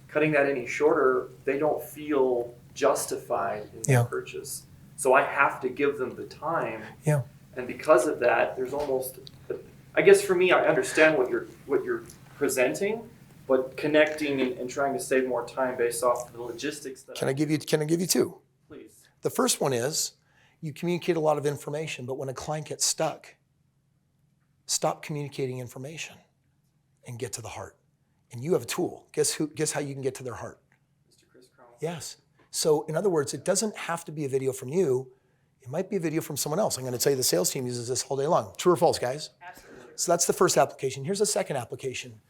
Cutting that any shorter, they don't feel justified in their purchase. So I have to give them the time. Yeah. And because of that, there's almost, I guess for me, I understand what you're presenting, but connecting and trying to save more time based off the logistics. Can I give you two? Please. The first one is you communicate a lot of information, but when a client gets stuck, stop communicating information and get to the heart. And you have a tool. Guess how you can get to their heart? Mr. Kris Krohn. Yes. So in other words, it doesn't have to be a video from you. It might be a video from someone else. I'm going to tell you the sales team uses this all day long. True or false, guys? Absolutely. So that's the first application. Here's the second application.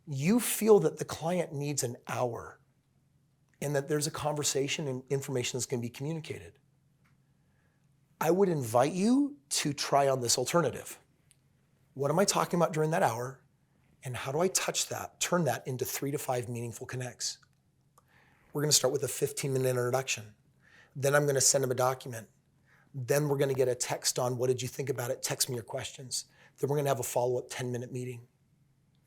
You feel that the client needs an hour and that there's a conversation and information that's going to be communicated. I would invite you to try on this alternative. What am I talking about during that hour? And how do I turn that into 3 to 5 meaningful connects? We're going to start with a 15-minute introduction. Then I'm going to send them a document. Then we're going to get a text on what did you think about it? Text me your questions. Then we're going to have a follow-up 10-minute meeting.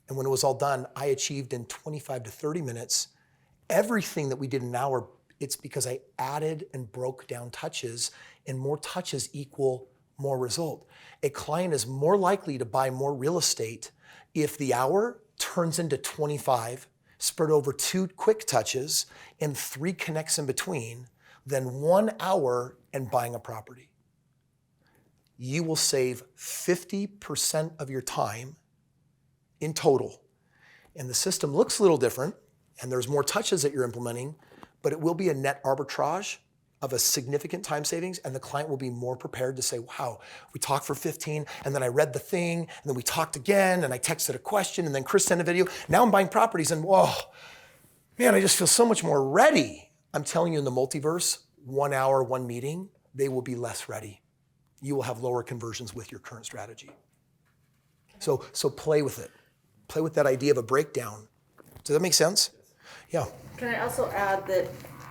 And when it was all done, I achieved in 25 to 30 minutes everything that we did in an hour. It's because I added and broke down touches, and more touches equal more result. A client is more likely to buy more real estate if the hour turns into 25, spread over 2 quick touches and 3 connects in between, than 1 hour and buying a property. You will save 50% of your time in total. And the system looks a little different, and there's more touches that you're implementing, but it will be a net arbitrage of a significant time savings, and the client will be more prepared to say, wow, we talked for 15, and then I read the thing, and then we talked again, and I texted a question, and then Kris sent a video. Now I'm buying properties, and whoa, man, I just feel so much more ready. I'm telling you, in the multiverse, 1 hour, 1 meeting, they will be less ready. You will have lower conversions with your current strategy. So play with it. Play with that idea of a breakdown. Does that make sense? Yeah. Can I also add that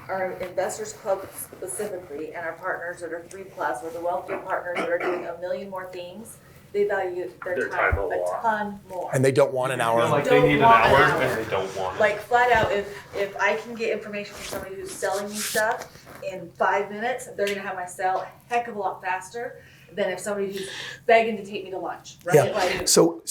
our investors club specifically and our partners that are 3+, or the wealthier partners that are doing a million more things, they value their time a ton more. And they don't want an hour. Feel like they need an hour and they don't want it. Like flat out, if I can get information from somebody who's selling me stuff in 5 minutes, they're gonna have my sale a heck of a lot faster than if somebody who's begging to take me to lunch, right? Yeah. Like, So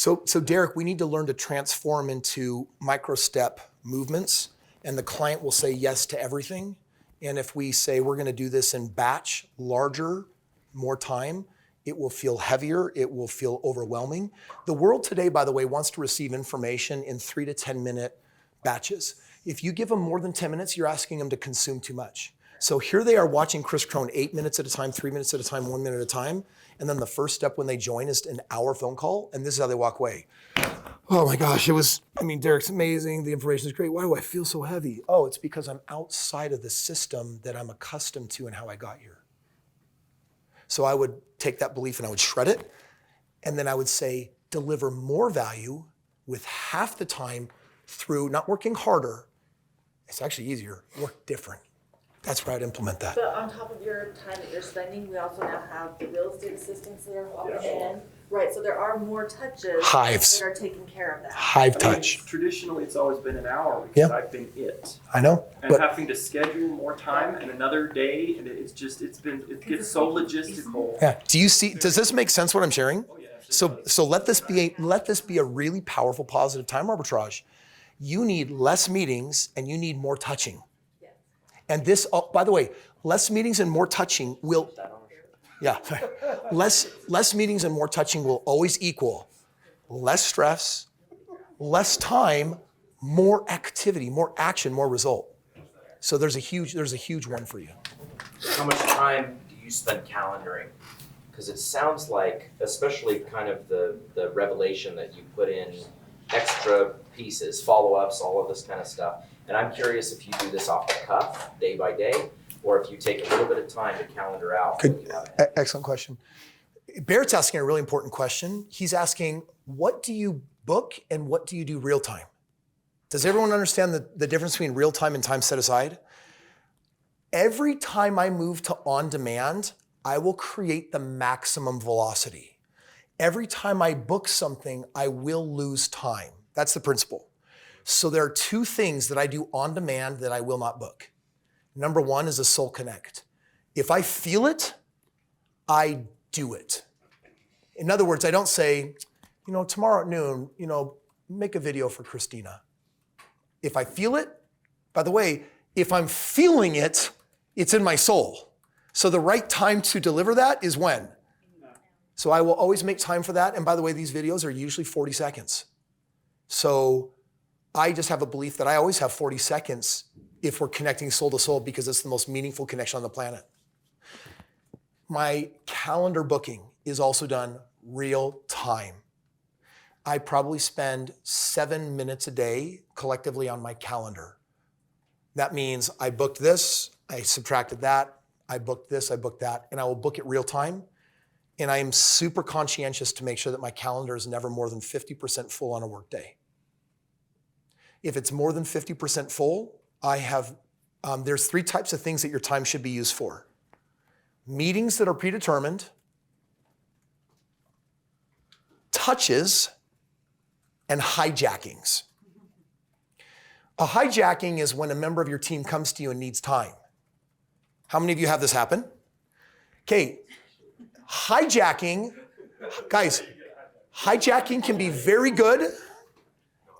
Derek, we need to learn to transform into micro-step movements, and the client will say yes to everything. And if we say we're going to do this in batch, larger, more time, it will feel heavier, it will feel overwhelming. The world today, by the way, wants to receive information in 3 to 10 minute batches. If you give them more than 10 minutes, you're asking them to consume too much. So here they are watching Kris Krohn 8 minutes at a time, 3 minutes at a time, 1 minute at a time. And then the first step when they join is an hour phone call, and this is how they walk away. Oh my gosh, Derek's amazing, the information is great. Why do I feel so heavy? Oh, it's because I'm outside of the system that I'm accustomed to and how I got here. So I would take that belief and I would shred it, and then I would say, deliver more value with half the time through not working harder. It's actually easier, work different. That's where I'd implement that. but on top of your time that you're spending, we also now have the real estate assistants that are walking in, right? So there are more touches Hives. that are taking care of that. Hive I mean, touch. Traditionally, it's always been an hour because I've been it. I know, And but having to schedule more time and another day, and it gets so logistical. yeah. Does this make sense what I'm sharing? Oh, yeah. So let this be a really powerful positive time arbitrage. You need less meetings and you need more touching. Yes. And this, by the way, less meetings and more touching will, less meetings and more touching will always equal less stress, less time, more activity, more action, more result. So there's a huge one for you. How much time do you spend calendaring? Because it sounds like, especially kind of the revelation that you put in extra pieces, follow-ups, all of this kind of stuff. And I'm curious if you do this off the cuff, day by day, or if you take a little bit of time to calendar out. Excellent question. Barrett's asking a really important question. He's asking, what do you book and what do you do real time? Does everyone understand the difference between real time and time set aside? Every time I move to on demand, I will create the maximum velocity. Every time I book something, I will lose time. That's the principle. So there are two things that I do on demand that I will not book. Number one is a soul connect. If I feel it, I do it. In other words, I don't say, tomorrow at noon, make a video for Christina. If I feel it, by the way, if I'm feeling it, it's in my soul. So the right time to deliver that is when? So I will always make time for that. And by the way, these videos are usually 40 seconds. So I just have a belief that I always have 40 seconds if we're connecting soul to soul because it's the most meaningful connection on the planet. My calendar booking is also done real time. I probably spend 7 minutes a day collectively on my calendar. That means I booked this, I subtracted that, I booked this, I booked that, and I will book it real time. And I am super conscientious to make sure that my calendar is never more than 50% full on a work day. If it's more than 50% full, there's 3 types of things that your time should be used for. Meetings that are predetermined, touches, and hijackings. A hijacking is when a member of your team comes to you and needs time. How many of you have this happen? Okay, hijacking, guys, hijacking can be very good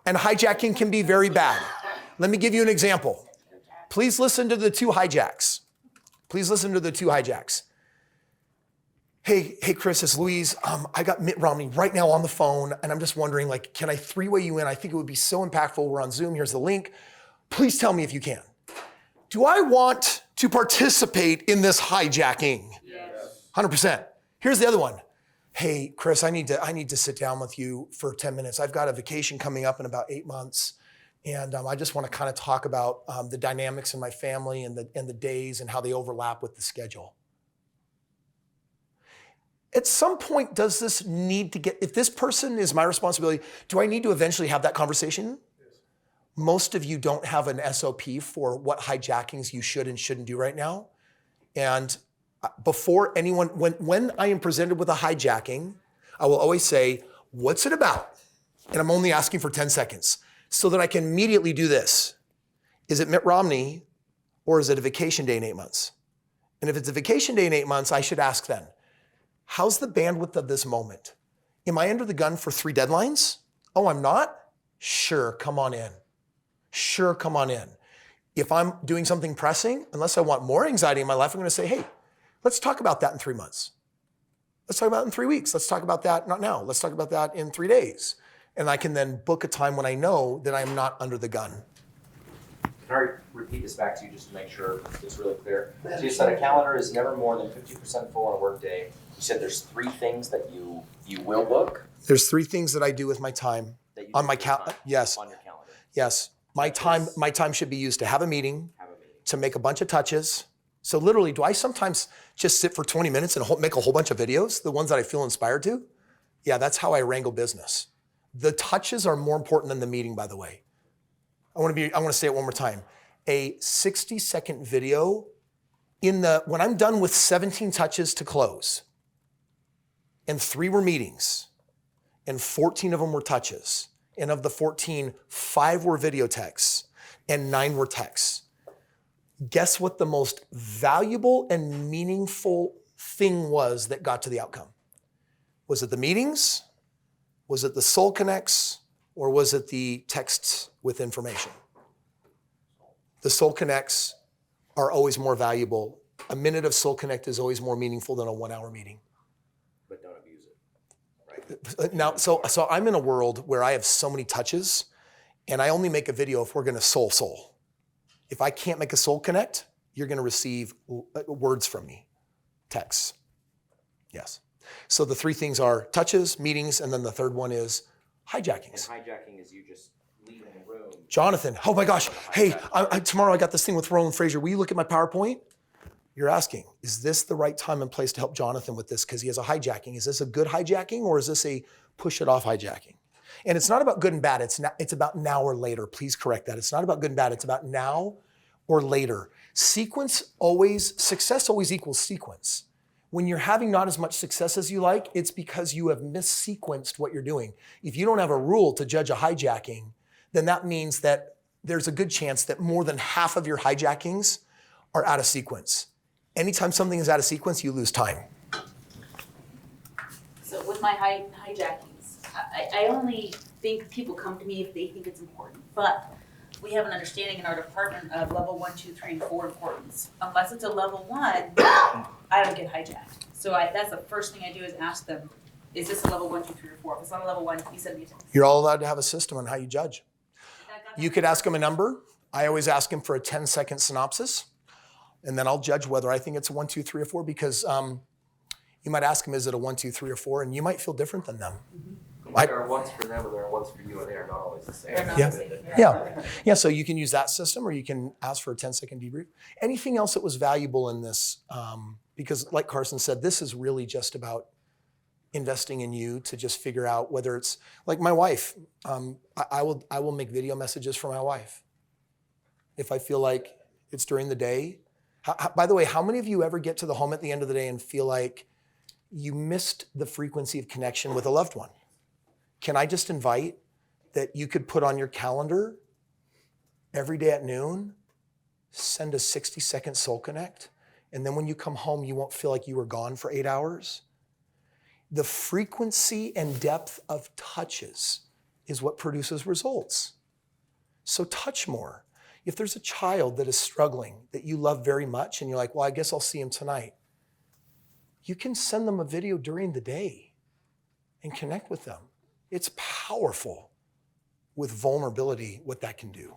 and hijacking can be very bad. Let me give you an example. Please listen to the 2 hijacks. Please listen to the 2 hijacks. Hey, Kris, it's Louise. I got Mitt Romney right now on the phone, and I'm just wondering, can I 3-way you in? I think it would be so impactful. We're on Zoom. Here's the link. Please tell me if you can. Do I want to participate in this hijacking? Yes. 100%. Here's the other one. Hey, Kris, I need to sit down with you for 10 minutes. I've got a vacation coming up in about 8 months, and I just want to kind of talk about the dynamics in my family and the days and how they overlap with the schedule. At some point, does this need to if this person is my responsibility, do I need to eventually have that conversation? Yes. Most of you don't have an SOP for what hijackings you should and shouldn't do right now. And before anyone, when I am presented with a hijacking, I will always say, what's it about? And I'm only asking for 10 seconds so that I can immediately do this. Is it Mitt Romney or is it a vacation day in 8 months? And if it's a vacation day in 8 months, I should ask then, how's the bandwidth of this moment? Am I under the gun for 3 deadlines? Oh, I'm not? Sure, come on in. Sure, come on in. If I'm doing something pressing, unless I want more anxiety in my life, I'm gonna say, hey, let's talk about that in 3 months. Let's talk about it in 3 weeks. Let's talk about that, not now. Let's talk about that in 3 days. And I can then book a time when I know that I'm not under the gun. Can I repeat this back to you just to make sure it's really clear? So you said a calendar is never more than 50% full on a work day. You said there's 3 things that you will book? There's 3 things that I do with my time on my calendar. Yes. On your calendar. Yes. My time should be used to have a meeting, to make a bunch of touches. So literally, do I sometimes just sit for 20 minutes and make a whole bunch of videos, the ones that I feel inspired to? Yeah, that's how I wrangle business. The touches are more important than the meeting, by the way. I want to say it one more time. A 60-second video when I'm done with 17 touches to close, and 3 were meetings, and 14 of them were touches, and of the 14, 5 were video texts, and 9 were texts. Guess what the most valuable and meaningful thing was that got to the outcome? Was it the meetings? Was it the soul connects? Or was it the texts with information? The soul connects are always more valuable. A minute of soul connect is always more meaningful than a 1-hour meeting. But don't abuse it, right? Now, so I'm in a world where I have so many touches, and I only make a video if we're going to soul. If I can't make a soul connect, you're going to receive words from me, texts. Yes. So the three things are touches, meetings, and then the third one is hijackings. And hijacking is you just leaving the room. Jonathan, oh my gosh, hey, tomorrow I got this thing with Roland Fraser. Will you look at my PowerPoint? You're asking, is this the right time and place to help Jonathan with this? Because he has a hijacking. Is this a good hijacking or is this a push it off hijacking? And it's not about good and bad. It's about now or later. Please correct that. It's not about good and bad. It's about now or later. Success always equals sequence. When you're having not as much success as you like, it's because you have missequenced what you're doing. If you don't have a rule to judge a hijacking, then that means that there's a good chance that more than half of your hijackings are out of sequence. Anytime something is out of sequence, you lose time. So with my hijackings, I only think people come to me if they think it's important. But we have an understanding in our department of level 1, 2, 3, and 4 importance. Unless it's a level 1, I don't get hijacked. So that's the first thing I do is ask them, is this a level 1, 2, 3, or 4? If it's not a level 1, you send me a text. You're all allowed to have a system on how you judge. You could ask them a number. I always ask them for a 10-second synopsis. And then I'll judge whether I think it's a 1, 2, 3, or 4 because you might ask them, is it a 1, 2, 3, or 4? And you might feel different than them. There are ones for them and there are ones for you, and they are not always the same. Yeah. So you can use that system or you can ask for a 10-second debrief. Anything else that was valuable in this? Because like Carson said, this is really just about investing in you to just figure out whether it's like my wife. I will make video messages for my wife if I feel like it's during the day. By the way, how many of you ever get to the home at the end of the day and feel like you missed the frequency of connection with a loved one? Can I just invite that you could put on your calendar every day at noon, send a 60-second soul connect, and then when you come home, you won't feel like you were gone for 8 hours? The frequency and depth of touches is what produces results. So touch more. If there's a child that is struggling that you love very much and you're like, well, I guess I'll see him tonight, you can send them a video during the day and connect with them. It's powerful with vulnerability, what that can do.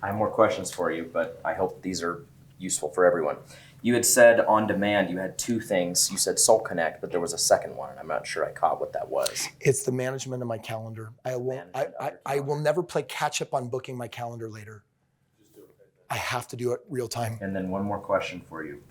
I have more questions for you, but I hope these are useful for everyone. You had said on demand, you had two things. You said Soul Connect, but there was a second one, and I'm not sure I caught what that was. It's the management of my calendar. I will never play catch up on booking my calendar later. I have to do it real time. And then one more question for you.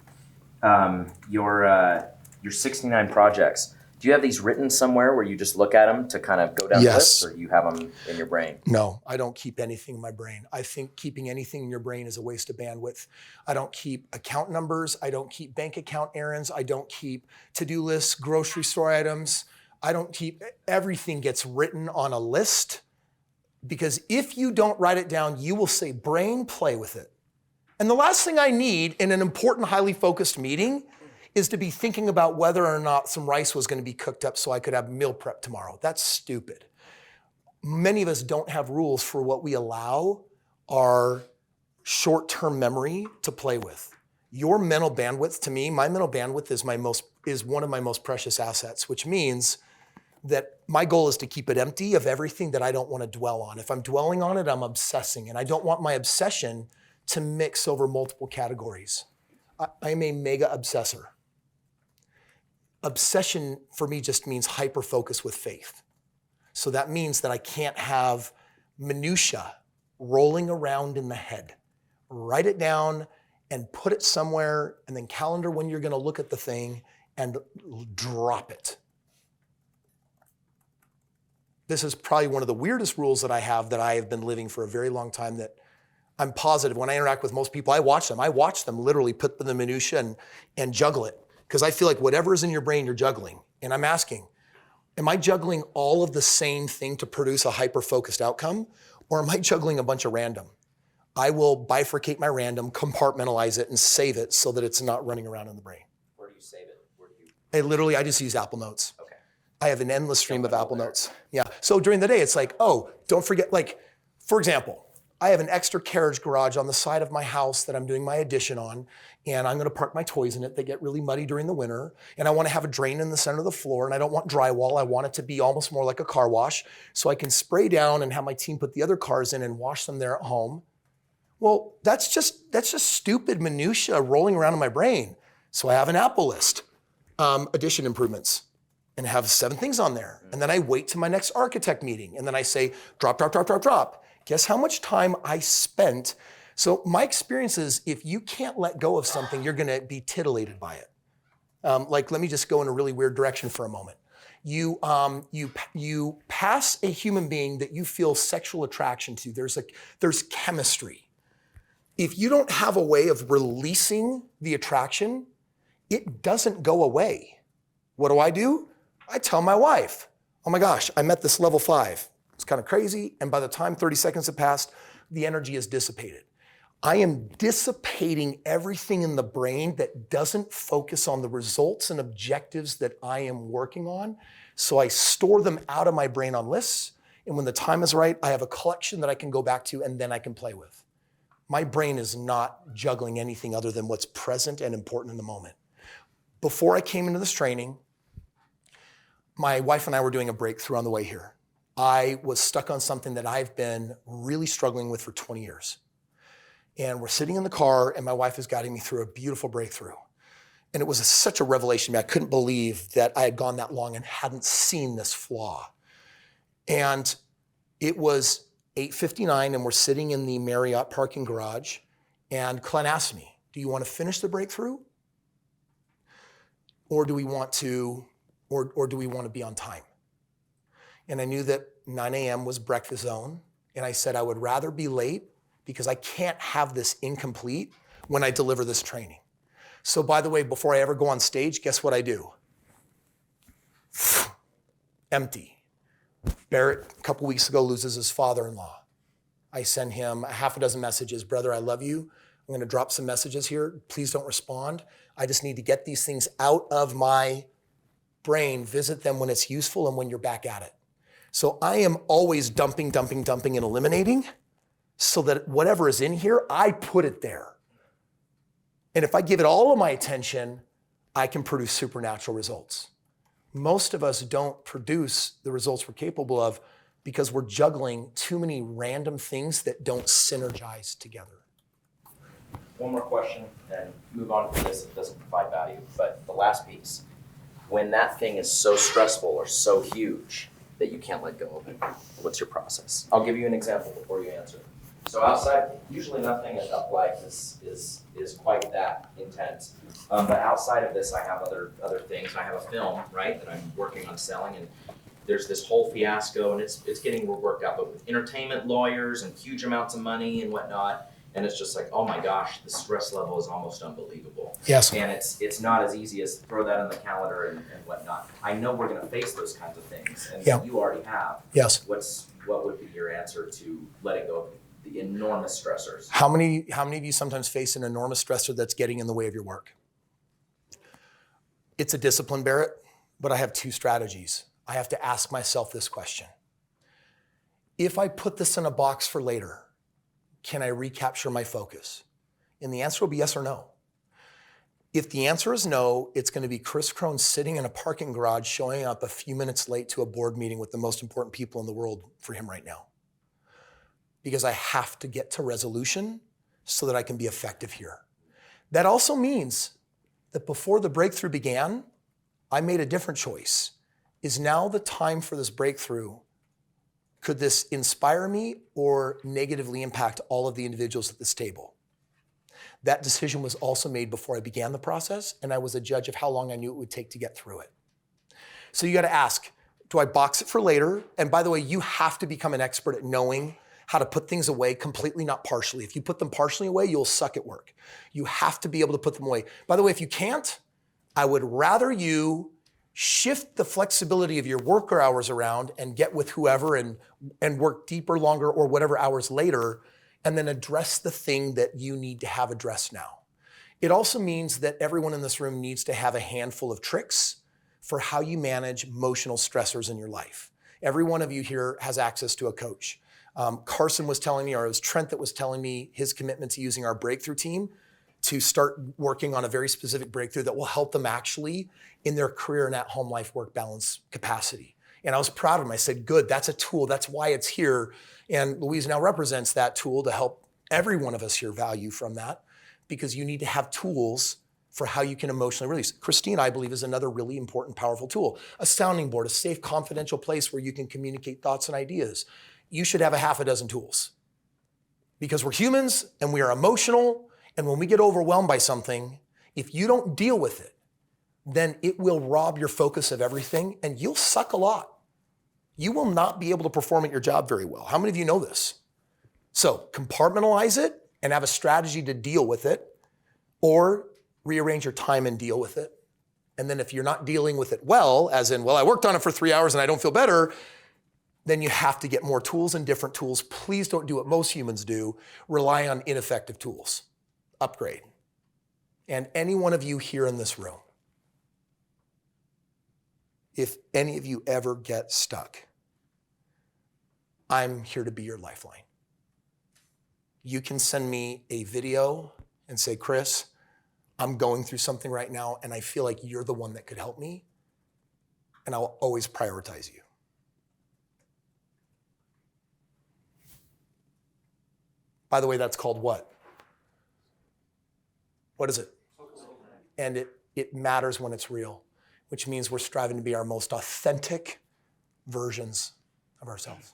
Your 69 projects, do you have these written somewhere where you just look at them to kind of go down the list, or you have them in your brain? No, I don't keep anything in my brain. I think keeping anything in your brain is a waste of bandwidth. I don't keep account numbers. I don't keep bank account errands. I don't keep to-do lists, grocery store items. I don't keep, everything gets written on a list, because if you don't write it down, you will say, brain, play with it. And the last thing I need in an important, highly focused meeting is to be thinking about whether or not some rice was going to be cooked up so I could have meal prep tomorrow. That's stupid. Many of us don't have rules for what we allow our short-term memory to play with. Your mental bandwidth, to me, my mental bandwidth is one of my most precious assets, which means that my goal is to keep it empty of everything that I don't want to dwell on. If I'm dwelling on it, I'm obsessing, and I don't want my obsession to mix over multiple categories. I'm a mega obsessor. Obsession for me just means hyper-focus with faith. So that means that I can't have minutia rolling around in the head. Write it down and put it somewhere, and then calendar when you're going to look at the thing and drop it. This is probably one of the weirdest rules that I have been living for a very long time, that I'm positive when I interact with most people, I watch them literally put the minutia and juggle it. Because I feel like whatever is in your brain, you're juggling. And I'm asking, am I juggling all of the same thing to produce a hyper-focused outcome? Or am I juggling a bunch of random? I will bifurcate my random, compartmentalize it, and save it so that it's not running around in the brain. Where do you save it? I just use Apple Notes. Okay. I have an endless stream of Apple Notes. Yeah. So during the day, it's like, oh, don't forget, like, for example, I have an extra carriage garage on the side of my house that I'm doing my addition on, and I'm gonna park my toys in it. They get really muddy during the winter, and I wanna have a drain in the center of the floor, and I don't want drywall. I want it to be almost more like a car wash, so I can spray down and have my team put the other cars in and wash them there at home. Well, that's just stupid minutia rolling around in my brain. So I have an Apple list, addition improvements, and have 7 things on there. And then I wait to my next architect meeting, and then I say, drop, drop, drop, drop, drop. Guess how much time I spent? So my experience is if you can't let go of something, you're gonna be titillated by it. Like, let me just go in a really weird direction for a moment. You pass a human being that you feel sexual attraction to. There's chemistry. If you don't have a way of releasing the attraction, it doesn't go away. What do? I tell my wife, oh my gosh, I met this level 5. It's kind of crazy. And by the time 30 seconds have passed, the energy is dissipated. I am dissipating everything in the brain that doesn't focus on the results and objectives that I am working on. So I store them out of my brain on lists. And when the time is right, I have a collection that I can go back to and then I can play with. My brain is not juggling anything other than what's present and important in the moment. Before I came into this training, my wife and I were doing a breakthrough on the way here. I was stuck on something that I've been really struggling with for 20 years. And we're sitting in the car and my wife is guiding me through a beautiful breakthrough. And it was such a revelation. I couldn't believe that I had gone that long and hadn't seen this flaw. And it was 8:59 and we're sitting in the Marriott parking garage and Glenn asked me, do you want to finish the breakthrough? Or do we want to be on time? And I knew that 9 a.m. was breakfast zone. And I said, I would rather be late because I can't have this incomplete when I deliver this training. So by the way, before I ever go on stage, guess what I do? Empty. Barrett, a couple weeks ago, loses his father-in-law. I send him a half a dozen messages. Brother, I love you. I'm gonna drop some messages here. Please don't respond. I just need to get these things out of my brain, visit them when it's useful and when you're back at it. So I am always dumping, and eliminating so that whatever is in here, I put it there. And if I give it all of my attention, I can produce supernatural results. Most of us don't produce the results we're capable of because we're juggling too many random things that don't synergize together. One more question and move on to this. It doesn't provide value, but the last piece. When that thing is so stressful or so huge that you can't let go of it, what's your process? I'll give you an example before you answer. So outside, usually nothing in up life is quite that intense. But outside of this, I have other things. I have a film, right, that I'm working on selling, and there's this whole fiasco, and it's getting worked out, but with entertainment lawyers and huge amounts of money and whatnot. And it's just like, oh my gosh, the stress level is almost unbelievable. Yes. And it's not as easy as throw that on the calendar and whatnot. I know we're gonna face those kinds of things, and you already have. Yes. What would be your answer to letting go of the enormous stressors? How many of you sometimes face an enormous stressor that's getting in the way of your work? It's a discipline, Barrett, but I have 2 strategies. I have to ask myself this question. If I put this in a box for later, can I recapture my focus? And the answer will be yes or no. If the answer is no, it's going to be Kris Krohn sitting in a parking garage showing up a few minutes late to a board meeting with the most important people in the world for him right now. Because I have to get to resolution so that I can be effective here. That also means that before the breakthrough began, I made a different choice. Is now the time for this breakthrough? Could this inspire me or negatively impact all of the individuals at this table? That decision was also made before I began the process, and I was a judge of how long I knew it would take to get through it. So you gotta ask, do I box it for later? And by the way, you have to become an expert at knowing how to put things away completely, not partially. If you put them partially away, you'll suck at work. You have to be able to put them away. By the way, if you can't, I would rather you shift the flexibility of your work hours around and get with whoever and work deeper, longer, or whatever hours later, and then address the thing that you need to have addressed now. It also means that everyone in this room needs to have a handful of tricks for how you manage emotional stressors in your life. Every one of you here has access to a coach. Carson was telling me, or it was Trent that was telling me his commitment to using our breakthrough team to start working on a very specific breakthrough that will help them actually in their career and at-home life-work balance capacity. And I was proud of him. I said, good, that's a tool. That's why it's here. And Louise now represents that tool to help every one of us here value from that, because you need to have tools for how you can emotionally release. Christine, I believe, is another really important, powerful tool. A sounding board, a safe, confidential place where you can communicate thoughts and ideas. You should have a half a dozen tools, because we're humans and we are emotional. And when we get overwhelmed by something, if you don't deal with it, then it will rob your focus of everything and you'll suck a lot. You will not be able to perform at your job very well. How many of you know this? So compartmentalize it and have a strategy to deal with it, or rearrange your time and deal with it. And then if you're not dealing with it well, as in, well, I worked on it for 3 hours and I don't feel better, then you have to get more tools and different tools. Please don't do what most humans do, rely on ineffective tools. Upgrade. And any one of you here in this room, if any of you ever get stuck, I'm here to be your lifeline. You can send me a video and say, Kris, I'm going through something right now and I feel like you're the one that could help me, and I'll always prioritize you. By the way, that's called what? What is it? And it matters when it's real, which means we're striving to be our most authentic versions of ourselves.